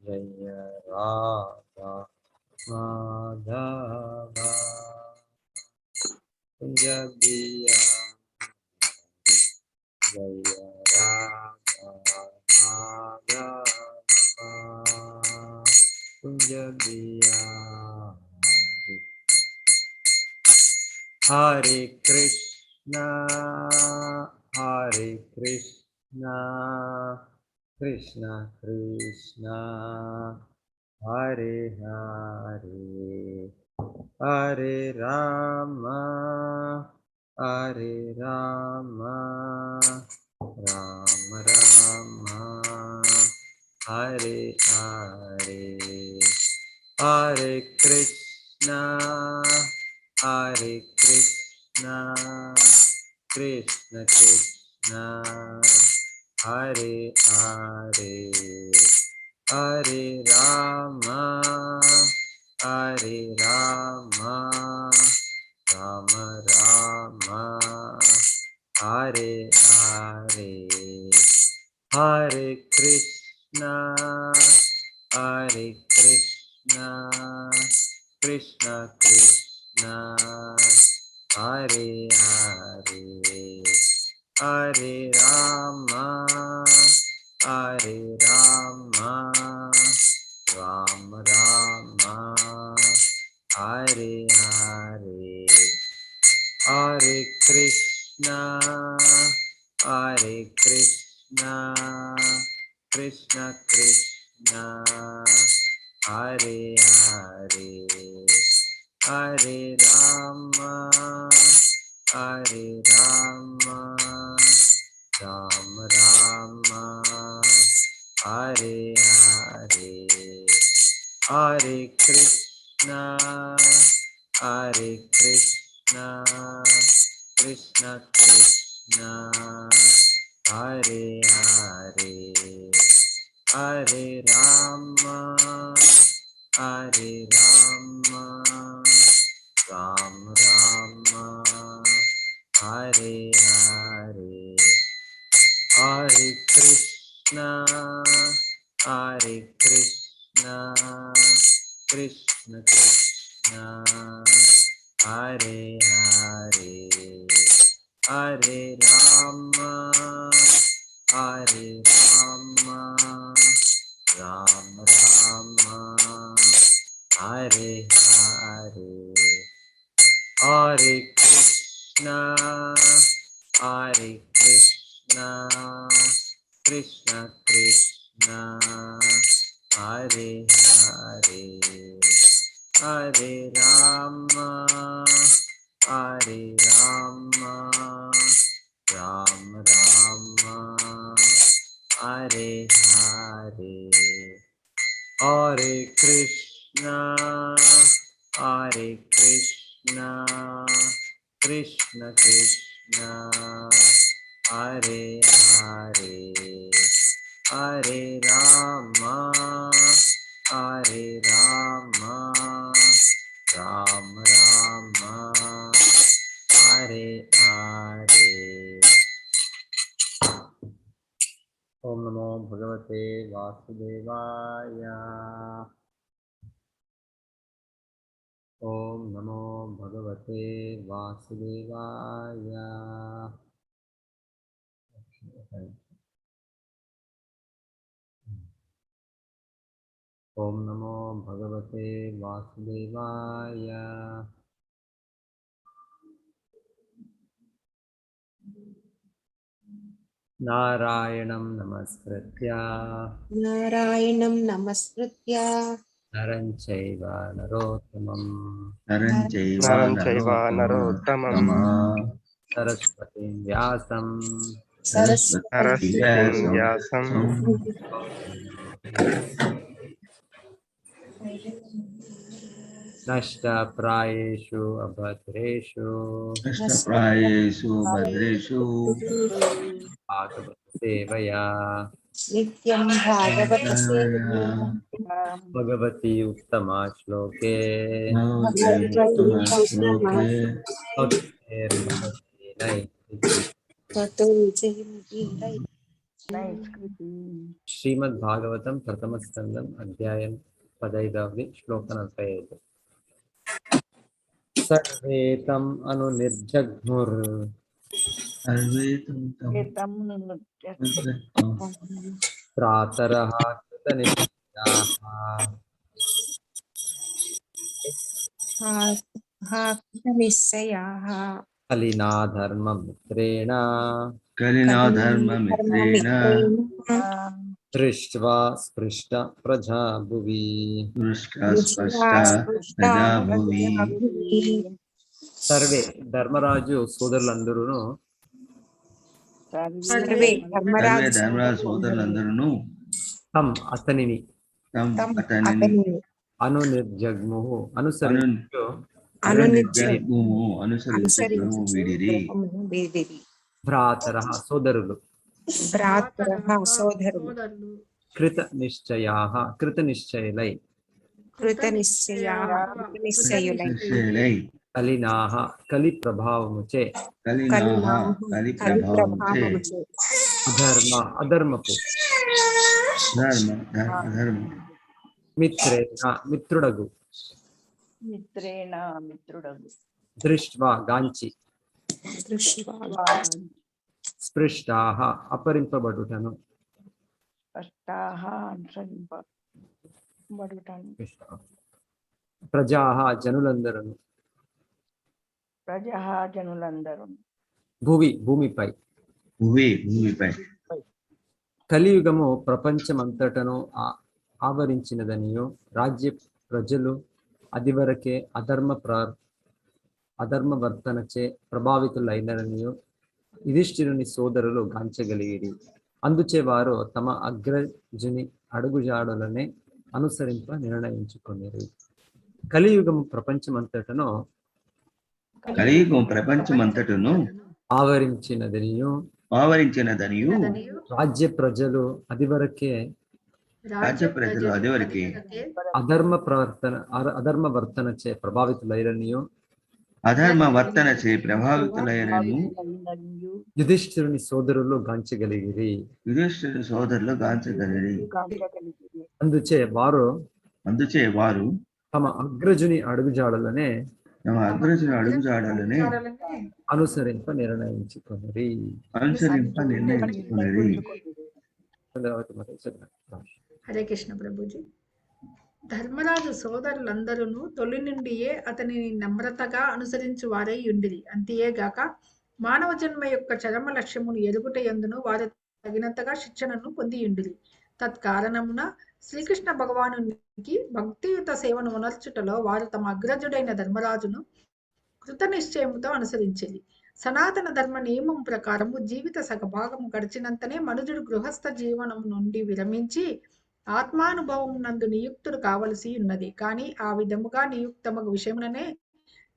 जय राधा माधव कुंज बिहारी जय राधा माधव कुंज बिहारी हरे कृष्णा कृष्णा कृष्णा हरे हरे हरे राम राम राम हरे हरे हरे कृष्णा कृष्ण कृष्ण हरे हरे हरे राम राम राम हरे हरे हरे कृष्णा कृष्ण कृष्ण हरे हरे हरे राम राम राम हरे हरे हरे कृष्णा कृष्ण कृष्ण हरे हरे हरे राम राम राम हरे हरे हरे कृष्णा कृष्ण कृष्ण हरे हरे हरे राम राम राम हरे हरे हरे कृष्णा कृष्ण कृष्ण हरे हरे हरे राम राम राम हरे हरे हरे कृष्णा कृष्ण कृष्ण हरे हरे हरे राम राम राम हरे हरे हरे कृष्णा कृष्ण कृष्ण हरे हरे हरे राम राम राम हरे हरे ओम नमो भगवते वासुदेवाय ओम नमो भगवते वासुदेवाय ओम नमो भगवते वासुदेवाय नारायणं नमस्कृत्य नारायणं नमस्कृत्य नरं चैव नरोत्तमं नरं चैव नरोत्तमं नरोत्तमः सरस्वतीं व्यासं सरस्वती सरस्वतीं व्यासं व्यासं नष्टप्रायेषु अभद्रेषु नष्टप्रायेषु भद्रेषु भागवत सेवया नित्यं भागवत भगवती उत्तमा श्लोके श्लोके भक्तिर्भवति नैष्ठिकी। ततो जयन्ति श्रीमद्भागवतं प्रथमस्कन्धम् अध्यायं 15 श्लोक 45 सर्वे तम् अनुनिर्जग्मुर् प्रातरः कृतनिश्चयाः निश्चयाः कलिना धर्ममित्रेण कलिना धर्ममित्रेण दृष्ट्वा स्पृष्ट प्रजा भुवि। स्पष्टा प्रजा भुवि सर्वे ధర్మరాజు సోదరులందరూ सर्वे సర్వే ధర్మరాజు సోదరులందరూ తమ్ అతనిని అతనిని అనునిర్జగ్ముహు అనుసరించము విడిరి భ్రాతరః సోదరులు భ్రాతరః సోదరులు కృత నిశ్చయులై నిశ్చయులై కలినాహ కలి ప్రభావముచే కలి ప్రభావముచే అధర్మపు ధర్మ మిత్రుడగు దృష్ట్వా గాంచి స్పృష్టాః అపరింపబడుటను ప్రజాః జనులందరూ భూమిపై కలియుగము ప్రపంచమంతటను ఆవరించినదనియు రాజ్య ప్రజలు అదివరకే అధర్మవర్తనచే ప్రభావితులైనరనియు యుధిష్ఠిరుని సోదరులు గాంచగలిగిరి. అందుచే వారు తమ అగ్రజుని అడుగుజాడలనే అనుసరింప నిర్ణయించుకొనిరి. కలియుగము ప్రపంచమంతటను ఆవరించినదనియు రాజ్య ప్రజలు అదివరకే అధర్మవర్తనచే ప్రభావితులైరనియు యుధిష్ఠిరుని సోదరులు గాంచగలిగిరి. అందుచే వారు తమ అగ్రజుని అడుగుజాడలనే అనుసరింప నిర్ణయించుకొనిరి. హరే కృష్ణ ప్రభుజీ. ధర్మరాజు సోదరులందరూ తొలి నుండియే అతనిని నమ్రతగా అనుసరించు వారై ఉండిరి. అంతేగాక మానవ జన్మ యొక్క చరమ లక్ష్యమును ఎరుగుట యందును వారు తగినంతగా శిక్షణను పొందియుండిరి. తత్కారణమున శ్రీకృష్ణ భగవానునికి భక్తియుత సేవను ఉనర్చుటలో వారు తమ అగ్రజుడైన ధర్మరాజును కృత నిశ్చయముతో అనుసరించింది. సనాతన ధర్మ నియమం ప్రకారము జీవిత సగభాగము గడిచినంతనే మనుజుడు గృహస్థ జీవనం నుండి విరమించి ఆత్మానుభవం నందు నియుక్తుడు కావలసి ఉన్నది. కానీ ఆ విధముగా నియుక్తమగు విషయముననే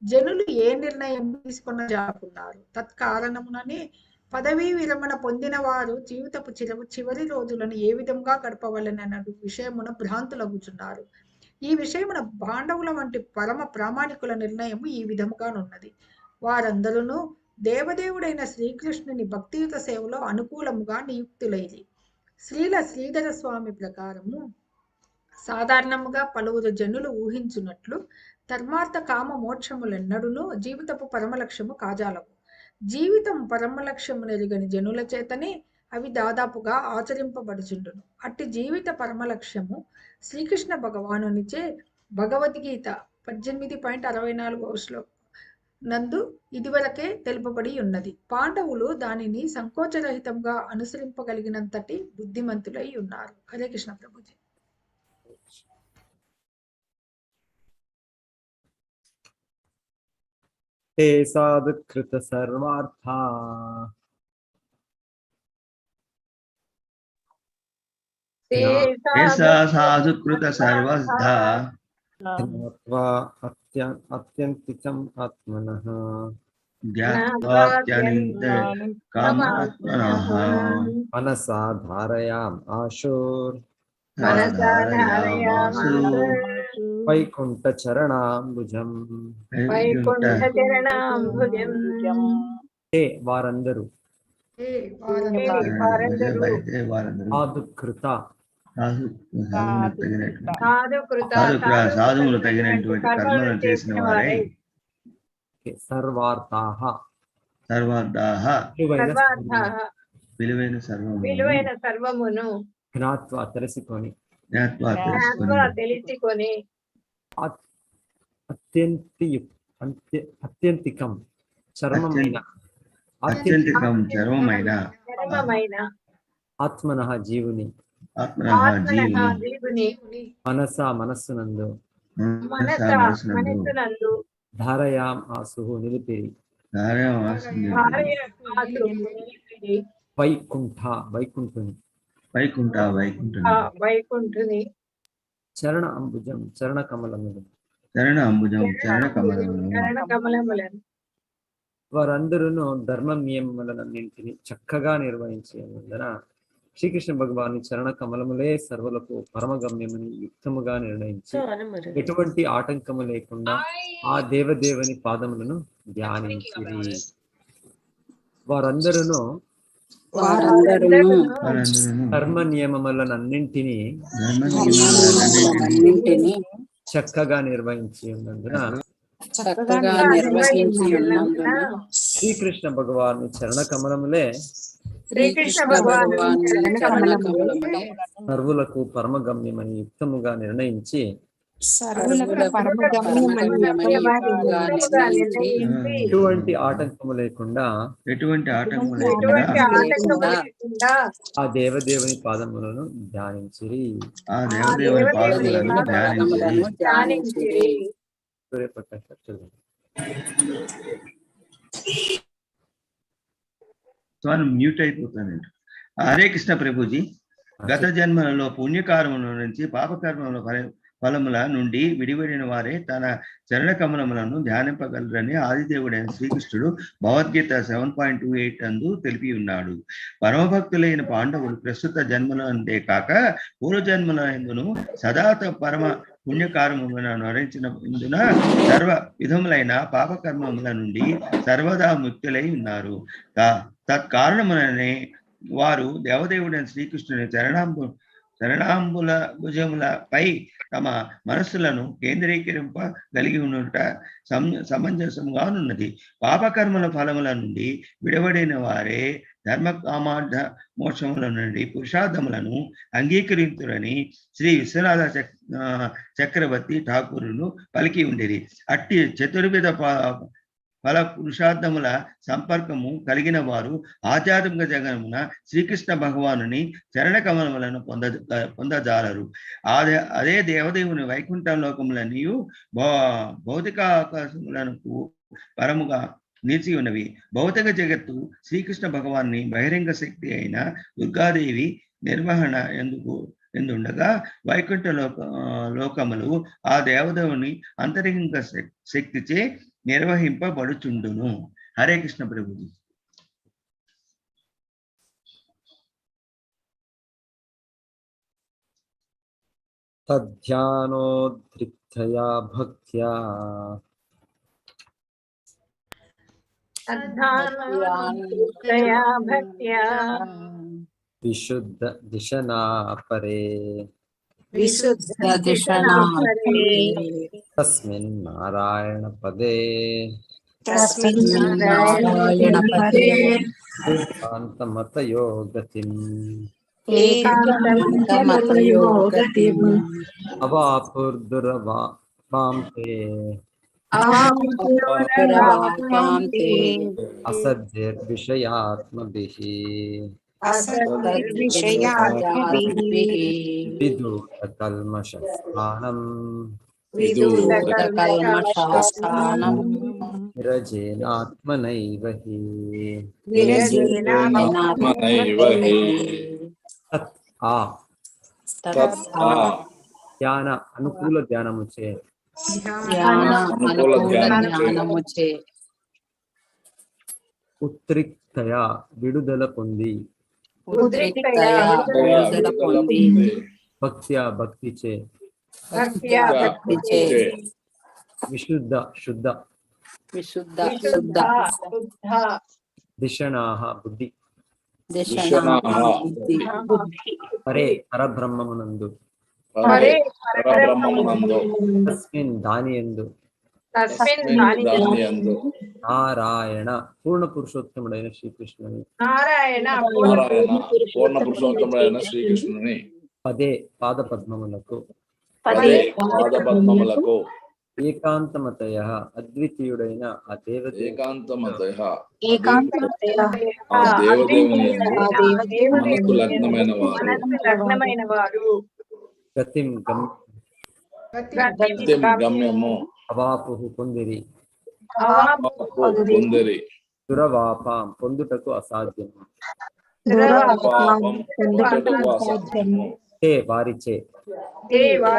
జనులు ఏ నిర్ణయం తీసుకున్న జాకున్నారు. తత్కారణముననే పదవీ విరమణ పొందిన వారు జీవితపు చివరి రోజులను ఏ విధంగా గడపవలనన్న విషయమున భ్రాంతులగుచున్నారు. ఈ విషయమున పాండవుల వంటి పరమ ప్రామాణికుల నిర్ణయము ఈ విధముగానున్నది. వారందరూ దేవదేవుడైన శ్రీకృష్ణుని భక్తియుత సేవలో అనుకూలముగా నియుక్తులైరి. శ్రీధర స్వామి ప్రకారము సాధారణముగా పలువురు జనులు ఊహించున్నట్లు ధర్మార్థ కామ మోక్షములెన్నడూను జీవితపు పరమలక్ష్యము కాజాలవు. జీవితం పరమలక్ష్యము నెరుగని జనుల చేతనే అవి దాదాపుగా ఆచరింపబడుచుండును. అట్టి జీవిత పరమలక్ష్యము శ్రీకృష్ణ భగవానునిచే భగవద్గీత 18.64 నందు ఇదివరకే తెలుపబడి ఉన్నది. పాండవులు దానిని సంకోచరహితంగా అనుసరింపగలిగినంతటి బుద్ధిమంతులై ఉన్నారు. హరే కృష్ణ ప్రభుజీ. ते साधुकृत सर्वार्था సాధుకృత ज्ञात्वा अत्यन्तिकम् आत्मनः జ్ఞాత్వాత్యనింతే కామాత్మనః మనసా ధారయామ్ ఆశోర్ ధారయామాసు వైకుంఠ చరణాంబుజం. హే వారందరూ హే వారందరూ సాధుకృత సాధువులు తగినటువంటి కర్మలను చేసిన వారే సర్వార్థాః విలువైన సర్వమును జ్ఞాత్వా తెలుసుకొని తెలిసికొని అత్యంతికం చర్మమైన ఆత్మనః జీవుని మనస్సునందు ధారయాం ఆసుః నిలిపిరి. వైకుంఠుని చరణ అంబుజం చరణ కమలములు వారందరూ ధర్మ నియమములన్నింటినీ చక్కగా నిర్వహించేందున శ్రీకృష్ణ భగవాని చరణ కమలములే సర్వులకు పరమగమ్యమని యుక్తముగా నిర్ణయించి ఎటువంటి ఆటంకము లేకుండా ఆ దేవదేవుని పాదములను ధ్యానించిరి. వారందరూ ధర్మ నియమములన్నింటినీ చక్కగా నిర్వహించి ఉన్నందున శ్రీకృష్ణ భగవాను చరణ కమలములే సర్వులకు పరమగమ్యమని యుక్తముగా నిర్ణయించి ఎటువంటి ఆటంకము లేకుండా ఆ దేవదేవుని పాదములను ధ్యానించిరి. మ్యూట్ అయిపోతానండి. హరే కృష్ణ ప్రభుజీ, గత జన్మలలో పుణ్యకర్మల నుంచి పాపకర్మల ఫలముల నుండి విడివడిన వారే తన చరణ కమలములను ధ్యానింపగలరని ఆదిదేవుడైన శ్రీకృష్ణుడు భగవద్గీత 7.28 అందు తెలిపి ఉన్నాడు. పరమభక్తులైన పాండవులు ప్రస్తుత జన్మల అంతే కాక పూర్వజన్మల ఎందును సదాత పరమ పుణ్యకర్మములను నరించినందున సర్వ విధములైన పాపకర్మముల నుండి సర్వదా ముక్తులై ఉన్నారు. తత్కారణముననే వారు దేవదేవుడైన శ్రీకృష్ణుని చరణాంబుల భుజములపై తమ మనస్సులను కేంద్రీకరింపగలిగి ఉన్నట సమంజసంగా ఉన్నది. పాపకర్మల ఫలముల నుండి విడవడిన వారే ధర్మ కామార్థ మోక్షముల నుండి పురుషార్థములను అంగీకరించురని శ్రీ విశ్వనాథ చక్రవర్తి ఠాకూరును పలికి ఉండేది. అట్టి చతుర్విధ ఫల పురుషార్థముల సంపర్కము కలిగిన వారు ఆధ్యాత్మిక జగనమున శ్రీకృష్ణ భగవానుని చరణ కమలములను పొందజాలరు. అదే దేవదేవుని వైకుంఠ లోకములన్నీ భౌతిక ఆకాశములకు పరముగా నిలిచి ఉన్నవి. భౌతిక జగత్తు శ్రీకృష్ణ భగవాన్ని బహిరంగ శక్తి అయిన దుర్గాదేవి నిర్వహణ ఎందుండగా వైకుంఠ లోకములు ఆ దేవదేవుని అంతరంగ శక్తిచే నిర్వహింపబడుచుండును. హరే కృష్ణ ప్రభుజీ. తద్ధ్యానోద్రిక్తయా భక్త్యా విశుద్ధ దిశనా పరే తస్మిన్ నారాయణ పదే ఏకాంతమతయో గతిం అవాపుర్దురవాంతే అసద్భిర్విషయాత్మభిః విదూతకల్మషస్థానం విరజేనాత్మనైవ హి. ధ్యాన అనుకూల ధ్యానముచే ఉద్రిక్తయ విడుదల పొంది, ఉద్రిక్తయ విడుదల పొంది, భక్త్యా భక్తిచే, భక్త్యా భక్తిచే, విశుద్ధ శుద్ధ, విశుద్ధ శుద్ధ, దిశనాః బుద్ధి, దిశనాః బుద్ధి, పరే పరబ్రహ్మమునందు, పరే పరబ్రహ్మమునందు, తస్మిన్ దానియందు, తస్మిన్ దానియందు, నారాయణ పూర్ణ పురుషోత్తముడైన శ్రీకృష్ణుని, నారాయణ పూర్ణ పురుషోత్తముడైన శ్రీకృష్ణుని పదే పాద పద్మములకు, పదే పాదపద్మములకు, ఏకాంతమతయ అద్వితీయుడైన ఆ దేవదేవుని ఏకాంతమతయ ఏకాంతమతయ ఆ దేవదేవుని యందు ఆ దేవదేవుని మనస్సు లగ్నమైన వారు గతిం గత్యం గమ్యము అవాపుహు పొందిరి, పొందిరి, దురవాపాం పొందుటకు అసాధ్యము, పాపం పొందుటకు అసాధ్యము, హే వారిచే,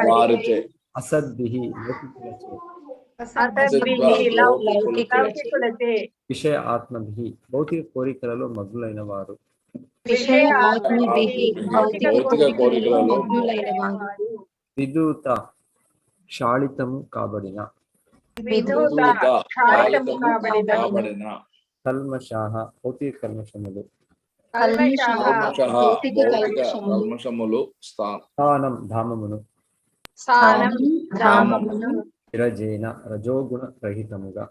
వారిచే, అసద్భిః లౌకికులచే, లౌకికులచే, విషయ ఆత్మభిః భౌతిక కోరికలలో మగ్నులైన వారు, విషయ ఆత్మభిః భౌతిక కోరికలలో మగ్నులైన వారు, విదూత క్షాళితము కాబడిన, దూత క్షాళితము కాబడిన, కల్మషాః భౌతిక కల్మషములు, కల్మషః కల్మషః భౌతిక భౌతిక కల్మషములు, కల్మషములు స్థానం ధామమును, ధామమును, విరజేన రజోగుణ రహితముగా,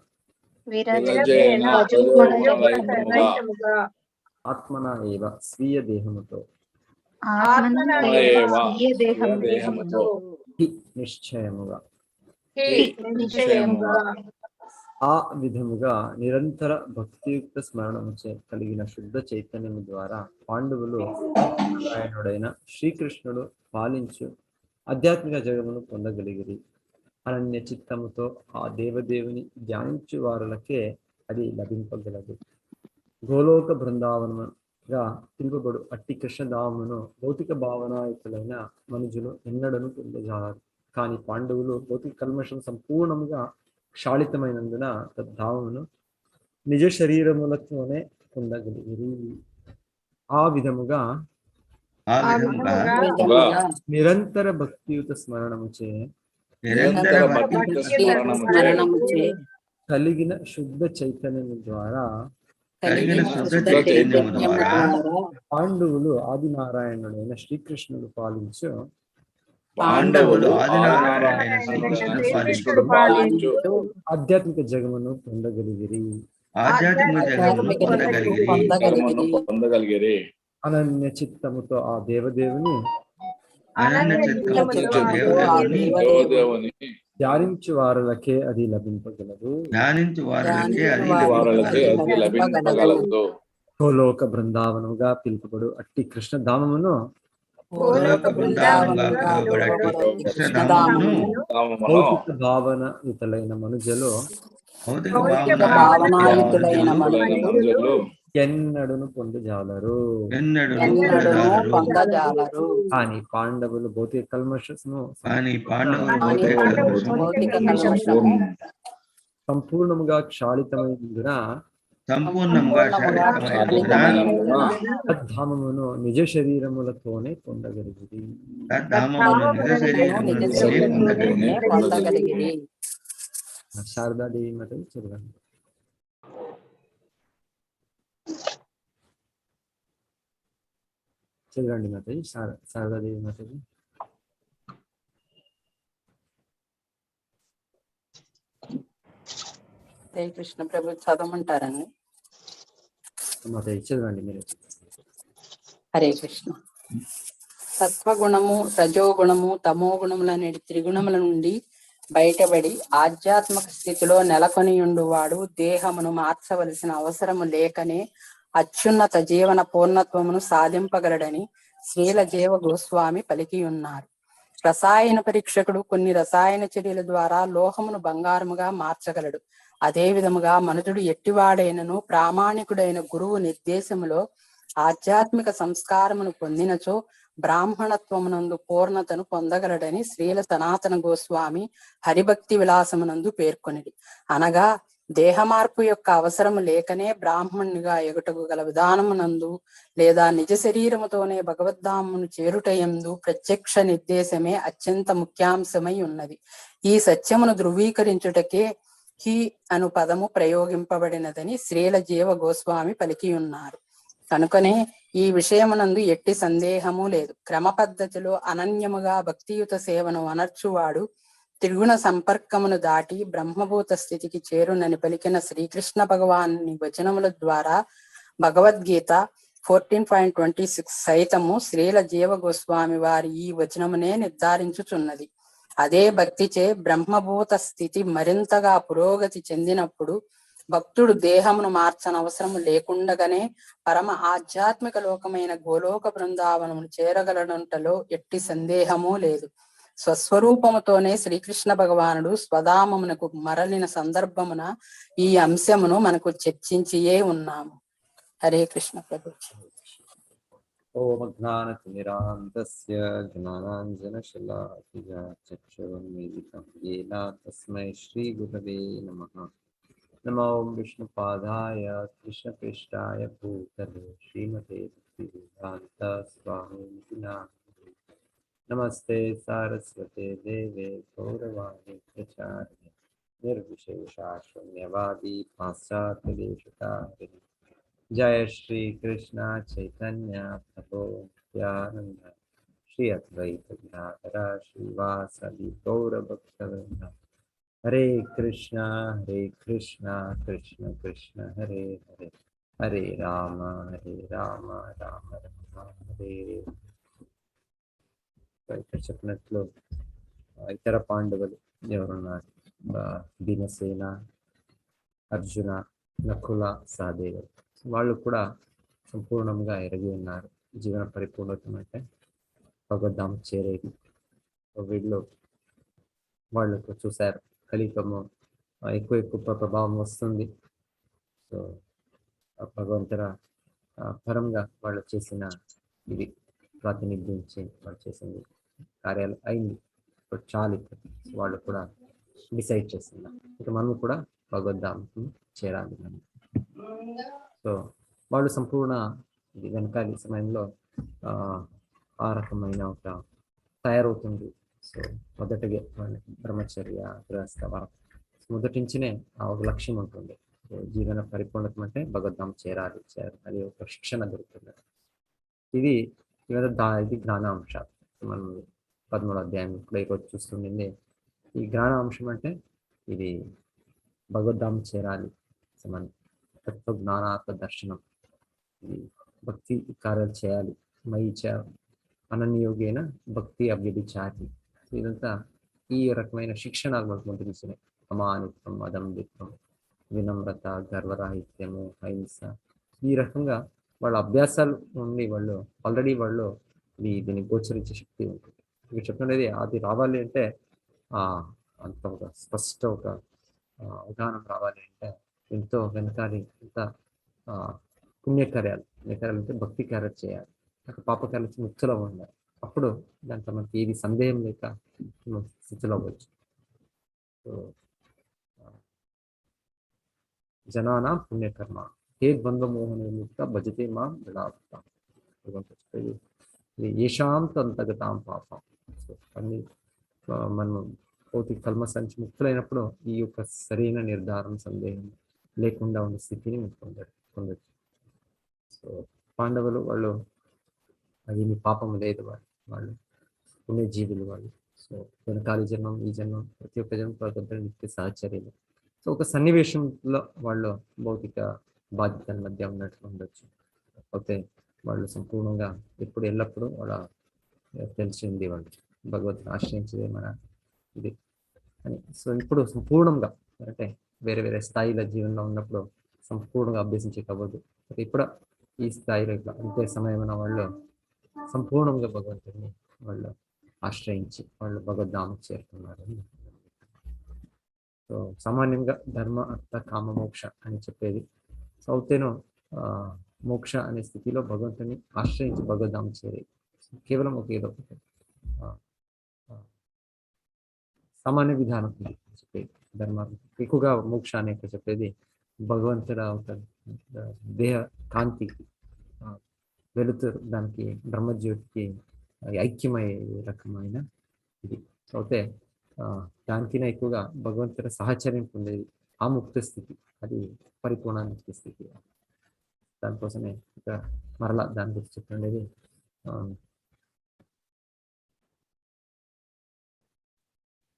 విరజేన రజోగుణరహితముగా, ఆత్మన ఏవ స్వీయ దేహముతో, ఆత్మనైవ స్వీయ దేహముతో, హి నిశ్చయముగా, నిశ్చయముగా, ఆ విధముగా నిరంతర భక్తియుక్త స్మరణముచే కలిగిన శుద్ధ చైతన్యము ద్వారా పాండవులు నారాయణుడైన శ్రీకృష్ణుడు పాలించు ఆధ్యాత్మిక జగమును పొందగలిగిరి. అనన్య చిత్తముతో ఆ దేవదేవుని ధ్యానించు వారులకే అది లభింపగలదు. గోలోక బృందావనముగా పిలువబడు అట్టి కృష్ణధామమును భౌతిక భావనాయుతులైన మనుజులు ఎన్నడను పొందజాలరు. కానీ పాండవులు భౌతిక కల్మషం సంపూర్ణముగా క్షాళితమైనందున తద్ధామమును నిజ శరీరములతోనే పొందగలిగిరి. ఆ విధముగా నిరంతర భక్తియుత స్మరణముచే కలిగిన శుద్ధ చైతన్యము ద్వారా పాండవులు ఆదినారాయణుడైన శ్రీకృష్ణుడు పాలించు ఆధ్యాత్మిక జగమును పొందగలిగిరి. అనన్య చిత్తముతో ఆ దేవదేవుని ధ్యానించు వారులకే అది లభింపగలదు. గోలోక బృందావనముగా పిలుపబడు అట్టి కృష్ణధామమును భౌతిక భావన యుతులైన మనుజులు ఎన్నడను పొందజాలరు. కానీ పాండవులు భౌతిక కల్మషము సంపూర్ణముగా క్షాళితమైనందున తద్ధామమును నిజ శరీరములతోనే పొందగలిగింది. శారదాదేవి మాటలు చదవండి. చదవండి మాతాజీ, శారదాదేవి మాతాజీ. కృష్ణ ప్రభు చదవమంటారని. మాతాజీ చదవండి మీరు. హరే కృష్ణ. సత్వగుణము, రజోగుణము, తమో గుణములనేటి త్రిగుణముల నుండి బయటపడి ఆధ్యాత్మిక స్థితిలో నెలకొనియుండువాడు దేహమును మార్చవలసిన అవసరము లేకనే అత్యున్నత జీవన పూర్ణత్వమును సాధింపగలడని శ్రీల జీవ గోస్వామి పలికి ఉన్నారు. రసాయన పరీక్షకుడు కొన్ని రసాయన చర్యల ద్వారా లోహమును బంగారముగా మార్చగలడు. అదే విధముగా మనుషుడు ఎట్టివాడైనను ప్రామాణికుడైన గురువు నిర్దేశములో ఆధ్యాత్మిక సంస్కారమును పొందినచో బ్రాహ్మణత్వమునందు పూర్ణతను పొందగలడని శ్రీల సనాతన గోస్వామి హరిభక్తి విలాసమునందు పేర్కొనిది. అనగా దేహ మార్పు యొక్క అవసరం లేకనే బ్రాహ్మణునిగా ఎగుటకు గల విధానమునందు లేదా నిజ శరీరముతోనే భగవద్ధామును చేరుటయందు ప్రత్యక్ష నిర్దేశమే అత్యంత ముఖ్యాంశమై ఉన్నది. ఈ సత్యమును ధృవీకరించుటకే హి అను పదము ప్రయోగింపబడినదని శ్రీల జీవ గోస్వామి పలికి ఉన్నారు. కనుకనే ఈ విషయమునందు ఎట్టి సందేహము లేదు. క్రమ పద్ధతిలో అనన్యముగా భక్తియుత సేవను అనర్చువాడు త్రిగుణ సంపర్కమును దాటి బ్రహ్మభూత స్థితికి చేరునని పలికిన శ్రీకృష్ణ భగవాని వచనముల ద్వారా భగవద్గీత 14.26 సైతము శ్రీల జీవ గోస్వామి వారి ఈ వచనమునే నిర్ధారించుచున్నది. అదే భక్తిచే బ్రహ్మభూత స్థితి మరింతగా పురోగతి చెందినప్పుడు భక్తుడు దేహమును మార్చనవసరము లేకుండగానే పరమ ఆధ్యాత్మిక లోకమైన గోలోక బృందావనమును చేరగలడంటలో ఎట్టి సందేహమూ లేదు. స్వస్వరూపముతోనే శ్రీకృష్ణ భగవానుడు స్వధామమునకు మరలిన సందర్భమున ఈ అంశమును మనకు చర్చించియే ఉన్నాము. హరే కృష్ణ ప్రభు. ఓం జ్ఞానతిమిరాంతస్య జ్ఞానాంజనశలాకయా చక్షురున్మీలితం యేన తస్మై శ్రీగురవే నమః. నమో విష్ణుపాదాయ కృష్ణపృష్ఠాయ భూతలే శ్రీమతే భక్తివేదాంత స్వామినితి నామినే. నమస్తే సారస్వతే దేవే గౌరవాణి ప్రచారిణే నిర్విశేషా శూన్యవాది పాశ్చాత్యదేశతారిణి. जय श्री कृष्ण चैतन्य प्रभु नित्यानंद श्री अद्वैत गदाधर श्रीवासदि गौर भक्तवृंद. हरे कृष्ण कृष्ण कृष्ण हरे हरे, हरे राम राम राम हरे. ఇక్కడ చెప్పినట్లు ఇతర పాండవులు ఎవరున్నారు? భీమసేన, అర్జున, నకుల, సహదేవులు. వాళ్ళు కూడా సంపూర్ణంగా ఎరిగి ఉన్నారు జీవన పరిపూర్ణత అంటే భగవద్ధామ చేరేది. వీళ్ళు వాళ్ళు చూశారు కలియుగము ఎక్కువ ప్రభావం వస్తుంది. సో భగవంతుల పరంగా వాళ్ళు చేసిన ఇది ప్రాతినిధ్యించి వాళ్ళు చేసింది కార్యాలు అయింది. ఇప్పుడు చాలు వాళ్ళు కూడా డిసైడ్ చేస్తున్నారు ఇక మనం కూడా భగవద్ధామకు చేరాలి. సో వాళ్ళు సంపూర్ణ ఇది వెనకాలి సమయంలో ఆ రకమైన ఒక తయారవుతుంది. సో మొదటిగా వాళ్ళకి బ్రహ్మచర్య గృహస్థ వరం మొదటి నుంచినే ఆ ఒక లక్ష్యం ఉంటుంది. జీవన పరిపూర్ణత అంటే భగవద్ధామ చేరాలి అది ఒక శిక్షణ దొరుకుతుంది. ఇది ఇది జ్ఞానాంశాలు. మనం 13వ అధ్యాయం ఇప్పుడు ఈరోజు చూస్తుంది. ఈ జ్ఞానాంశం అంటే ఇది భగవద్ధామ చేరాలి. మనం తత్వ జ్ఞానాత్మ దర్శనం, ఇది భక్తి కార్యాలు చేయాలి. మయిచ అనన్యోగేన భక్తి అవ్యభిచారి. ఇదంతా ఈ రకమైన శిక్షణ మనకు తెలిసినాయి. అమానిత్వం, అదంబిత్వం, వినమ్రత, గర్వరాహిత్యము, అహింస. ఈ రకంగా వాళ్ళ అభ్యాసాలు నుండి వాళ్ళు ఆల్రెడీ వాళ్ళు దీన్ని గోచరించే శక్తి ఉంటుంది. ఇవి చెప్పినది అది రావాలి అంటే అంత ఒక స్పష్ట ఒక అవగాహన రావాలి అంటే ఎంతో వెనకాలి ఎంత పుణ్యకార్యాలు అంటే భక్తి కార్యాలు చేయాలి. అక్కడ పాపకార్యాలు ముక్తులో ఉండాలి. అప్పుడు దాంట్లో మనకి ఏది సందేహం లేక స్థితిలో అవ్వచ్చు. సో జనానా పుణ్యకర్మ హే ద్వంద్వమోహన విముక్త భజతే మాం దళాపుతాం. ఇది ఏషాంతంతగతాం పాపం. సో అన్ని మనం భౌతిక కల్మసానికి ముక్తులైనప్పుడు ఈ యొక్క సరైన నిర్ధారణ సందేహం లేకుండా ఉన్న స్థితిని పొందొచ్చు. సో పాండవులు వాళ్ళు ఏమి పాపం లేదు, వాళ్ళు పుణ్యజీవులు వాళ్ళు. సో వెనకాలి జన్మం ఈ జన్మం ప్రతి ఒక్క జన్మం ప్రతి నిత్య సహచర్యలు. సో ఒక సన్నివేశంలో వాళ్ళు భౌతిక బాధ్యతల మధ్య ఉన్నట్లు ఉండొచ్చు. కాకపోతే వాళ్ళు సంపూర్ణంగా ఎప్పుడు ఎల్లప్పుడూ వాళ్ళ తెలిసింది వాళ్ళు భగవద్ని ఆశ్రయించేదే మన ఇది అని. సో ఇప్పుడు సంపూర్ణంగా అంటే వేరే వేరే స్థాయిల జీవనంలో ఉన్నప్పుడు సంపూర్ణంగా అభ్యసించకపోదు. ఇప్పుడు ఈ స్థాయిలో ఇట్లా అంతే సమయమైన వాళ్ళు సంపూర్ణంగా భగవంతుడిని వాళ్ళు ఆశ్రయించి వాళ్ళు భగవద్ధామకు చేరుతున్నారు. సో సామాన్యంగా ధర్మ, అర్థ, కామ, మోక్ష అని చెప్పేది. సో అవుతేనో మోక్ష అనే స్థితిలో భగవంతుని ఆశ్రయించి భగవద్ధామ చేరేది కేవలం ఒక ఏదో ఒకటి సామాన్య విధానం చెప్పేది. ధర్మార్థం ఎక్కువగా మోక్షాన్ని ఇక్కడ చెప్పేది భగవంతుడ ఒక దేహ కాంతికి వెలుతురు, దానికి బ్రహ్మజ్యోతికి ఐక్యమయ్యే రకమైన ఇది అయితే దానికైనా ఎక్కువగా భగవంతుడి సహచర్యం పొందేది ఆ ముక్త స్థితి, అది పరిపూర్ణ ముక్త స్థితి. దానికోసమే ఇక మరలా దాని గురించి చెప్పండి.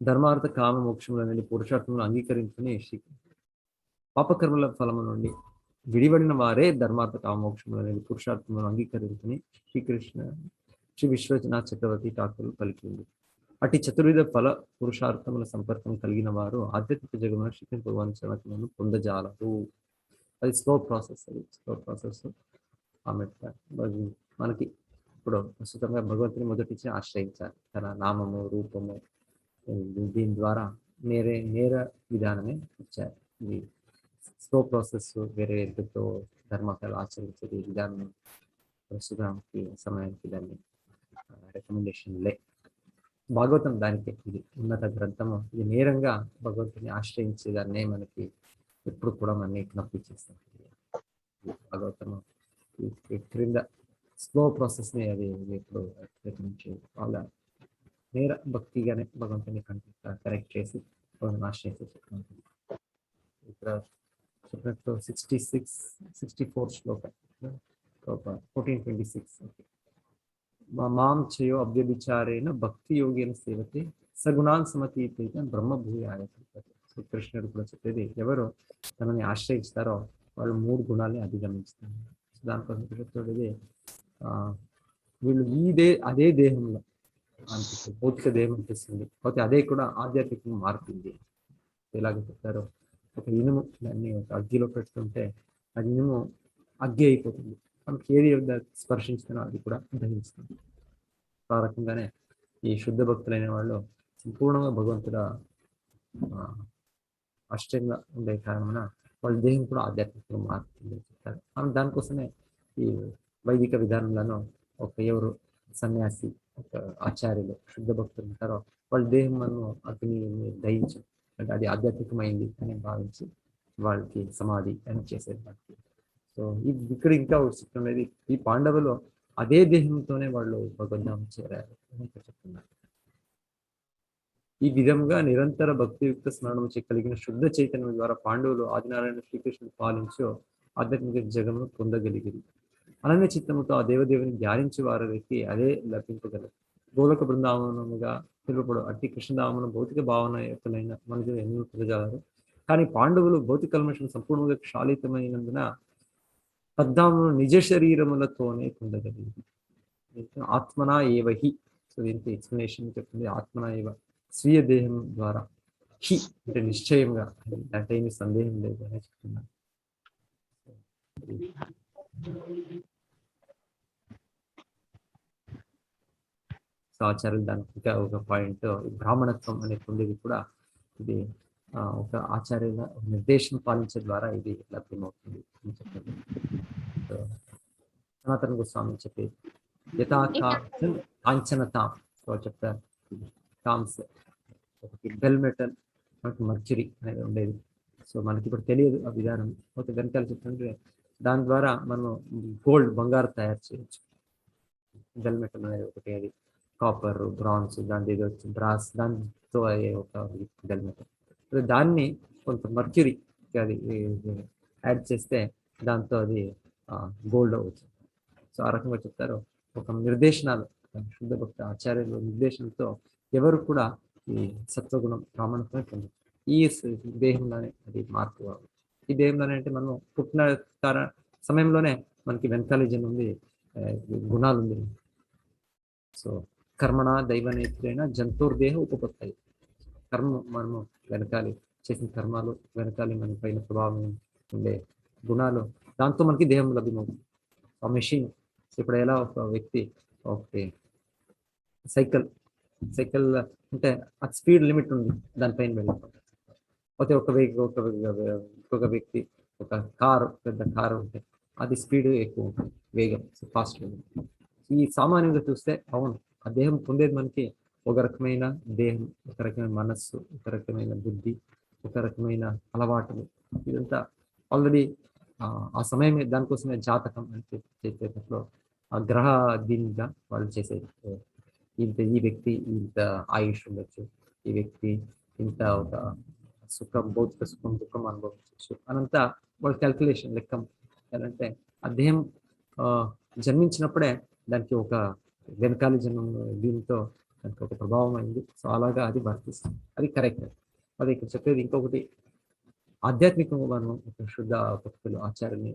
ధర్మార్థ కామ మోక్షముల నుండి పురుషార్థములను అంగీకరించుకుని పాపకర్మల ఫలము నుండి విడివడిన వారే ధర్మార్థ కామ మోక్షముల నుండి పురుషార్థములను అంగీకరించుకుని శ్రీ విశ్వనాథ చక్రవర్తి ఠాకూర్ పలికింది. అటు చతుర్విధ ఫల పురుషార్థముల సంపర్కం కలిగిన వారు ఆధ్యాత్మిక జగమున శ్రీ భగవాన్ చరణములను పొందజాలరు. అది స్లో ప్రాసెస్. మనకి ఇప్పుడు ప్రస్తుతంగా భగవంతుని మొదటిచ్చి ఆశ్రయించాలి. తన నామము రూపము దీని ద్వారా నేర విధానమే ఇచ్చారు. ఇది స్లో ప్రాసెస్. వేరే ఎంతో ధర్మకాలు ఆచరించేది విధానం ప్రస్తుతానికి సమయానికి దాన్ని రికమెండేషన్ లే. భాగవతం దానికి ఇది ఉన్నత గ్రంథము. ఇది నేరంగా భగవంతుని ఆశ్రయించేదాన్నే మనకి ఎప్పుడు కూడా మనని జ్ఞప్తిస్తాం. భాగవతము క్రింద స్లో ప్రాసెస్ని అది ఎప్పుడు వాళ్ళ నేర భక్తిగానే భగవంతుని కరెక్ట్ చేసి భగవంతుని ఆశ్రయించే చెప్పండి. ఇక్కడ చెప్పినట్టు 64 శ్లోకం 1426. మాం చేయో అవ్యభిచారేణ భక్తి యోగేన సేవతే సగుణాన్ సమతీత బ్రహ్మభూయాయ. కృష్ణుడు కూడా చెప్పేది, ఎవరు తనని ఆశ్రయిస్తారో వాళ్ళు 3 గుణాలని అధిగమిస్తారు. దానికోసం కృష్ణుడు వీళ్ళు అదే దేహంలో అనిపిస్తుంది, భౌతిక దేహం అనిపిస్తుంది, కాకపోతే అదే కూడా ఆధ్యాత్మికంగా మారుతుంది. ఎలాగ చెప్తారో, ఒక ఇనుము దాన్ని ఒక అగ్గిలో పెడుతుంటే అది ఇనుము అగ్గి అయిపోతుంది, మనకి ఏది స్పర్శించినా అది కూడా దహిస్తుంది. ఆ రకంగానే ఈ శుద్ధ భక్తులైన వాళ్ళు సంపూర్ణంగా భగవంతుడ ఆశ్చర్యంగా ఉండే కారణమున వాళ్ళ దేహం కూడా ఆధ్యాత్మికంగా మారుతుంది చెప్తారు. దానికోసమే ఈ వైదిక విధానంలో ఎవరు సన్యాసి, ఒక ఆచార్యులు, శుద్ధ భక్తులు ఉంటారో వాళ్ళ దేహం మనం అగ్ని దహించి, అంటే అది ఆధ్యాత్మికమైంది అని భావించి వాళ్ళకి సమాధి అని చేసేది వాళ్ళకి. సో ఇక్కడ ఇంకా చెప్తున్నది, ఈ పాండవులు అదే దేహంతోనే వాళ్ళు భగవద్ధామం చేరారు అని చెప్తున్నారు. ఈ విధంగా నిరంతర భక్తియుక్త స్మరణం కలిగిన శుద్ధ చైతన్యం ద్వారా పాండవులు ఆదినారాయణ శ్రీకృష్ణుడు పాలించో ఆధ్యాత్మిక జగమును పొందగలిగింది. అనన్య చిత్తముతో ఆ దేవదేవుని ధ్యానించి వారికి అదే లభింపగలరు. గోలోక బృందావనముగా పిలువపడు అట్టి కృష్ణధామను భౌతిక భావనయుక్తులైన మనుషులు ఎన్నో పొందజాలరు. కానీ పాండవులు భౌతిక కల్మషం సంపూర్ణంగా క్షాళితమైనందున పద్ధామును నిజ శరీరములతోనే పొందగలిగింది. ఆత్మనా ఏవహి. సో దీనికి ఎక్స్ప్లెనేషన్ చెప్తుంది, ఆత్మనా ఏవ, స్వీయ దేహం ద్వారా. హి అంటే నిశ్చయంగా, అంటే ఏమి సందేహం లేదు అని చెప్తున్నాను. సో ఆచార్యులు దానికి ఇంకా ఒక పాయింట్, బ్రాహ్మణత్వం అనే పొందేది కూడా ఇది ఒక ఆచార్యుల నిర్దేశం పాలించే ద్వారా ఇది లభ్యమవుతుంది అని చెప్పండి. సో సనాతన గోస్వామి చెప్పేది కాంచనతాం. సో చెప్తారు టామ్స్, ఒకటి బెల్ మెటల్, మనకి మర్చురీ అనేది ఉండేది. సో మనకి ఇప్పుడు తెలియదు ఆ విధానం, ఒక వెనకాల చెప్తుంటే దాని ద్వారా మనం గోల్డ్, బంగారు తయారు చేయొచ్చు. బెల్ మెటల్ అనేది ఒకటి, అది కాపర్, బ్రాన్స్, దాని ఏదో బ్రాస్, దాంతో అయ్యే ఒక బెల్ మెటల్. దాన్ని కొంత మర్క్యూరీ అది యాడ్ చేస్తే దాంతో అది గోల్డ్ అవుతుంది. సో ఆ రకంగా చెప్తారు. ఒక నిర్దేశనాలు, శుద్ధ భక్త ఆచార్యుల నిర్దేశంతో ఎవరు కూడా ఈ సత్వగుణం బ్రాహ్మణత్వమే పొందరు. ఈ దేహంలోనే అది మార్పు కావాలి. ఈ దేహంలోనే అంటే మనం పుట్టిన సమయంలోనే మనకి వెనకాల జన్ ఉంది, గుణాలు ఉంది. సో కర్మణ దైవనేత్రైన జంతుర్దేహ ఉపపత్తాయి. కర్మ మనము వెనకాలి చేసిన కర్మాలు, వెనకాలి మన పైన ప్రభావం ఉండే గుణాలు, దాంతో మనకి దేహం లభ్యమవుతుంది. ఆ మెషిన్ ఇప్పుడు ఎలా ఒక వ్యక్తి ఒకటి సైకిల్ అంటే ఆ స్పీడ్ లిమిట్ ఉంది, దానిపైన వెళ్ళిపోతుంది. అయితే ఇంకొక వ్యక్తి ఒక కారు, పెద్ద కారు ఉంటే అది స్పీడ్ ఎక్కువ ఉంటుంది, వేగం ఫాస్ట్ ఉంటుంది. ఈ సామాన్యంగా చూస్తే అవును, ఆ దేహం పొందేది మనకి ఒక రకమైన దేహం, ఒక రకమైన మనస్సు, ఒక రకమైన బుద్ధి, ఒక రకమైన అలవాటులు, ఇదంతా ఆల్రెడీ ఆ సమయమే దానికోసమే జాతకం అని చెప్పేటప్పుడు ఆ గ్రహ దీనిగా వాళ్ళు చేసేది. ఈ వ్యక్తి ఇంత ఆయుష్ ఉండొచ్చు, ఈ వ్యక్తి ఇంత ఒక సుఖం, భౌతిక సుఖం, దుఃఖం అనుభవించవచ్చు అనంతా వాళ్ళ క్యాల్కులేషన్ లెక్కం. ఏంటంటే ఆ దేహం జన్మించినప్పుడే దానికి ఒక వెనకాల జన్మ దీనితో దానికి ఒక ప్రభావం అయింది. సో అలాగా అది వర్తిస్తుంది, అది కరెక్ట్. అది ఇక్కడ చెప్పేది ఇంకొకటి, ఆధ్యాత్మికంగా మనం ఒక శుద్ధ భక్తులు ఆచార్యని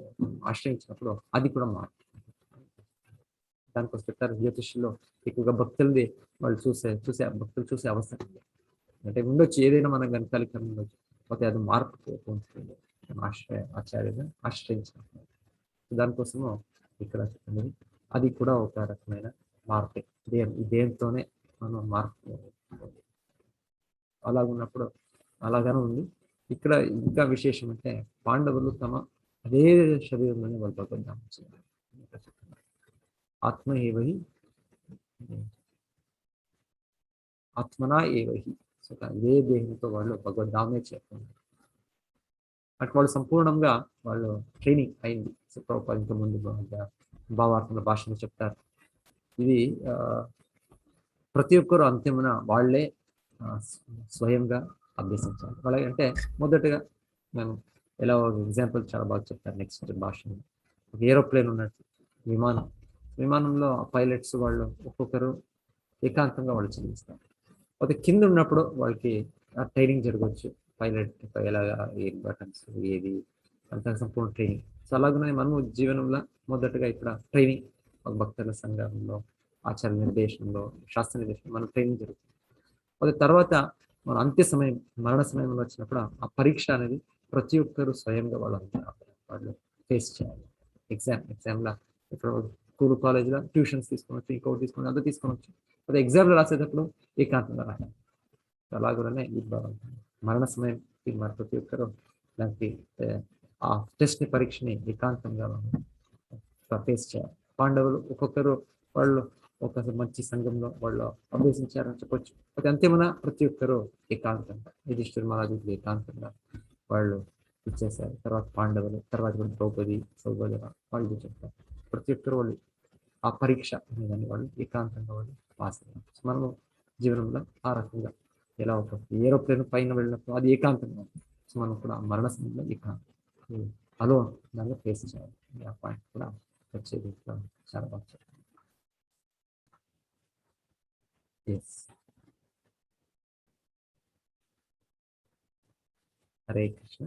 ఆశ్రయించినప్పుడు అది కూడా మారుతుంది. దానికోసం చెప్తారు జ్యోతిష్యుల్లో ఎక్కువగా భక్తులది వాళ్ళు భక్తులు చూసే అవసరం ఉంది. అంటే ఉండొచ్చు ఏదైనా మనం వెనకాల ఉండొచ్చు, పోతే అది మార్పు పొందుతుంది ఆచార్యను ఆశ్రయించినప్పుడు. దానికోసము ఇక్కడ చెప్తున్నది అది కూడా ఒక రకమైన మార్పే. ఈ దేహంతోనే మనం మార్పు అలాగున్నప్పుడు అలాగానే ఉంది. ఇక్కడ ఇంకా విశేషం అంటే పాండవులు తమ అదే శరీరంలోనే వాళ్ళు భగవద్ధామం చేయాలి. ఆత్మ ఏవహి ఆత్మనా ఏవహి, సో అదే దేహంతో వాళ్ళు భగవద్ధామే చేస్తున్నారు. అటు వాళ్ళు సంపూర్ణంగా వాళ్ళు ట్రైనింగ్ అయింది. సో ప్రభుపాద ఇంతకుముందు భావార్థముల భాషలో చెప్తారు, ఇది ప్రతి ఒక్కరు అంతిమున వాళ్ళే స్వయంగా అభ్యసించాలి. వాళ్ళకి అంటే మొదటగా మేము ఎలా ఎగ్జాంపుల్ చాలా బాగా చెప్తారు నెక్స్ట్ భాషలో. ఒక ఏరోప్లేన్ ఉన్నట్టు, విమానంలో పైలట్స్ వాళ్ళు ఒక్కొక్కరు ఏకాంతంగా వాళ్ళు చెల్లిస్తారు. అయితే కింద ఉన్నప్పుడు వాళ్ళకి ట్రైనింగ్ జరగవచ్చు, పైలట్ ఎలాగా ఏ బటన్స్ ఏది అంత సంపూర్ణ ట్రైనింగ్. సో అలాగనే మనము జీవనంలో మొదటగా ఇక్కడ ట్రైనింగ్ భక్తుల సంఘంలో ఆచార్య నిర్దేశంలో శాస్త్ర నిర్దేశంలో మన ట్రైనింగ్ జరుగుతుంది. అది తర్వాత మన అంత్య సమయం మరణ సమయంలో వచ్చినప్పుడు ఆ పరీక్ష అనేది ప్రతి ఒక్కరు స్వయంగా వాళ్ళు ఫేస్ చేయాలి. ఎగ్జామ్లో ఇప్పుడు స్కూల్ కాలేజ్లో ట్యూషన్స్ తీసుకోవచ్చు, ఇంకోటి తీసుకోవచ్చు, అంతా తీసుకోవచ్చు. అదే ఎగ్జామ్లో రాసేటప్పుడు ఏకాంతంగా రాయాలి. అలాగనే ఈ మరణ సమయం మరి ప్రతి ఒక్కరు దానికి ఆ టెస్ట్ని పరీక్షని ఏకాంతంగా ఫేస్ చేయాలి. పాండవులు ఒక్కొక్కరు వాళ్ళు ఒక మంచి సంఘంలో వాళ్ళు అభ్యసించారని చెప్పొచ్చు. అది అంతేమన్నా ప్రతి ఒక్కరు ఏకాంతంగా యుధిష్ఠిర మహారాజుకి ఏకాంతంగా వాళ్ళు ఇచ్చేసారు. తర్వాత పాండవులు, తర్వాత ద్రౌపది, సౌభద్ర వాళ్ళు చెప్తారు. ప్రతి ఒక్కరు వాళ్ళు ఆ పరీక్ష అనేదాన్ని వాళ్ళు ఏకాంతంగా వాళ్ళు పాస్ అయ్యారు. మనము జీవనంలో ఆ రకంగా ఎలా ఒక ఏరోప్లేన్ పైన వెళ్ళినప్పుడు అది ఏకాంతంగా ఉంది. సో మనం కూడా మరణ సమయంలో ఏకాంతం అలో దాన్ని ఫేస్ చేయాలి. ఆ పాయింట్ కూడా వచ్చేది చాలా బాగా చెప్పారు. హరే కృష్ణ.